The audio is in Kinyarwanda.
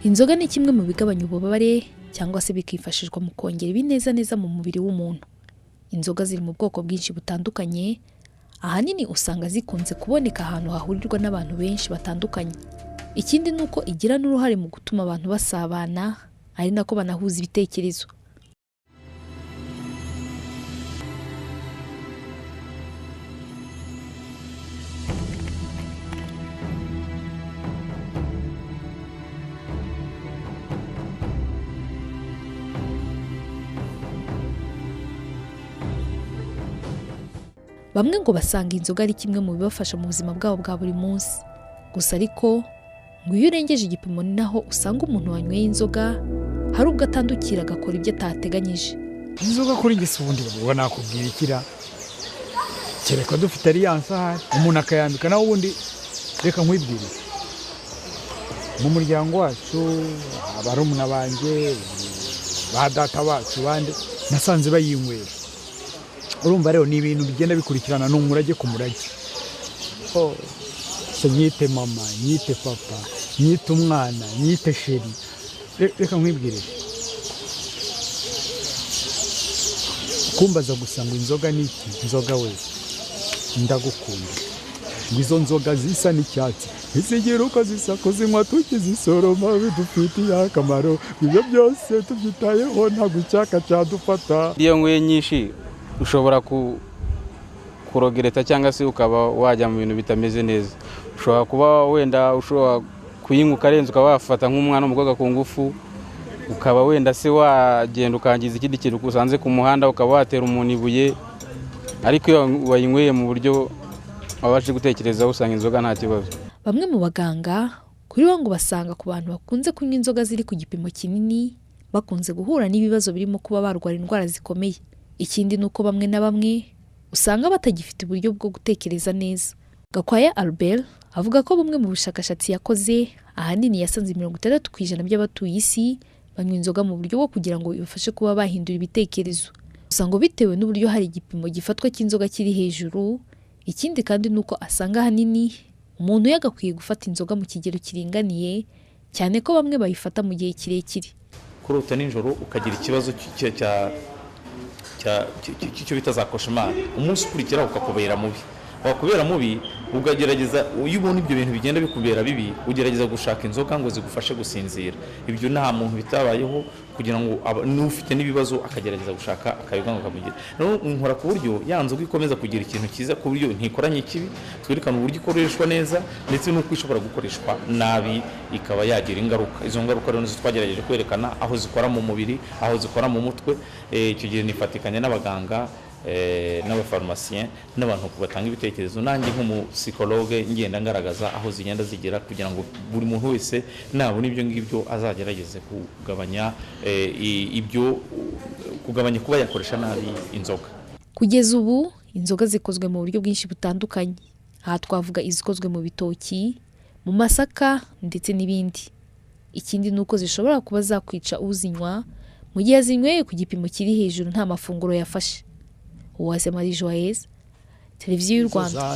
Inzoga ni kimwe mu bigabanya ububabare cyangwa se bikifashishwa mu kongera ibinezaneza mu mubiri w'umuntu. Inzoga ziri mu bwoko bwinshi butandukanye, ahanini usanga zikunze kuboneka ahantu hahurirwa n'abantu benshi batandukanye. Ikindi ni uko igira n'uruhare mu gutuma abantu basabana, ari nako banahuza ibitekerezo. Bamwe ngo basanga inzoga ari kimwe mu bibafasha mu buzima bwabo bwa buri munsi. Gusa ariko ngo iyo urengeje igipimo ni naho usanga umuntu wanyweye inzoga hari ubwo atandukira agakora ibyo atateganyije. Inzoga kuri njye ubundi baba nakubwira ikira kereka dufite alliance ahari umuntu akayambika naho ubundi reka nkwibwire mu muryango wacu abarumuna banjye ba data bacu bande nasanze bayinywera. Urumva rero ni ibintu bigenda bikurikirana n'umurage ku murage. Se nyite mama, nyite papa, nyite umwana, nyite sheri. Reka nkwibwire. Kumbaza gusanga inzoga ni iki? Inzoga we ndagukunda. Ngizo nzoga zisa n'icyatsi. Izigera ukazisa kuzinywa tukizisoroma bidufitiye akamaro. Ibyo byose tubyitayeho nta gucyaka cyadufata. Iyo nkwe nyinshi ushobora kurogereta cyangwa se ukaba wajya mu bintu bitameze neza. Ushobora kuba wenda ushobora kuyinywa ukarenza ukaba wafata nk'umwana w'umukobwa ku ngufu, ukaba wenda se wagenda ukangiza ikindi kintu usanze ku muhanda, ukaba watera umuntu ibuye. Ariko iyo wayinyweye mu buryo wabashe gutekereza usanga inzoga nta kibazo. Bamwe mu baganga kuri bo ngo basanga ku bantu bakunze kunywa inzoga ziri ku gipimo kinini bakunze guhura n'ibibazo birimo kuba barwara indwara zikomeye. Ikindi ni uko bamwe na bamwe usanga batagifite uburyo bwo gutekereza neza. Gakwaya Albert avuga ko bumwe mu bushakashatsi yakoze ahanini yasanze 60% by'abatuye isi banywa inzoga mu buryo bwo kugira ngo bibafashe kuba bahindura ibitekerezo. Gusa ngo bitewe n'uburyo hari igipimo gifatwa cy'inzoga kiri hejuru. Ikindi kandi ni uko asanga ahanini umuntu yagakwiye gufata inzoga mu kigero kiringaniye, cyane ko bamwe bayifata mu gihe kirekire. Kurota nijoro ukagira ikibazo cyo bita za cauchemar, umunsi ukurikira ukakubera mubi. Wakubera mubi ugagerageza, iyo ubona ibyo bintu bigenda bikubera bibi ugerageza gushaka inzoga ngo zigufashe gusinzira. Ibyo nta muntu bitabayeho kugira ngo n'ufite n'ibibazo akagerageza gushaka akabiganga kamugira. Rero nkora ku buryo yanzoga ikomeza kugira ikintu kiza ku buryo ntikoranye ikibi, twerekana uburyo ikoreshwa neza ndetse n'uko ishobora gukoreshwa nabi ikaba yagira ingaruka. Izo ngaruka rero nizo twagerageje kwerekana aho zikora mu mubiri, aho zikora mu mutwe. Icyo gihe nifatikanya n'abaganga n'abafarumasiyen n'abantu batanga ibitekerezo, nanjye nk'umusicologue ngenda ngaragaza aho zigenda zigera kugira ngo buri muntu wese nabona ibyo ngibyo azagerageze kugabanya kuba yakoresha nabi inzoga. Kugeza ubu inzoga zikozwe mu buryo bwinshi butandukanye. Aha twavuga izikozwe mu bitoki, mu masaka ndetse n'ibindi. Ikindi ni uko zishobora kuba zakwica uzinywa mu gihe zinyweye ku gipimo kiri hejuru nta mafunguro yafashe. Uwase Marie Joyeuse, Televiziyo y'u Rwanda.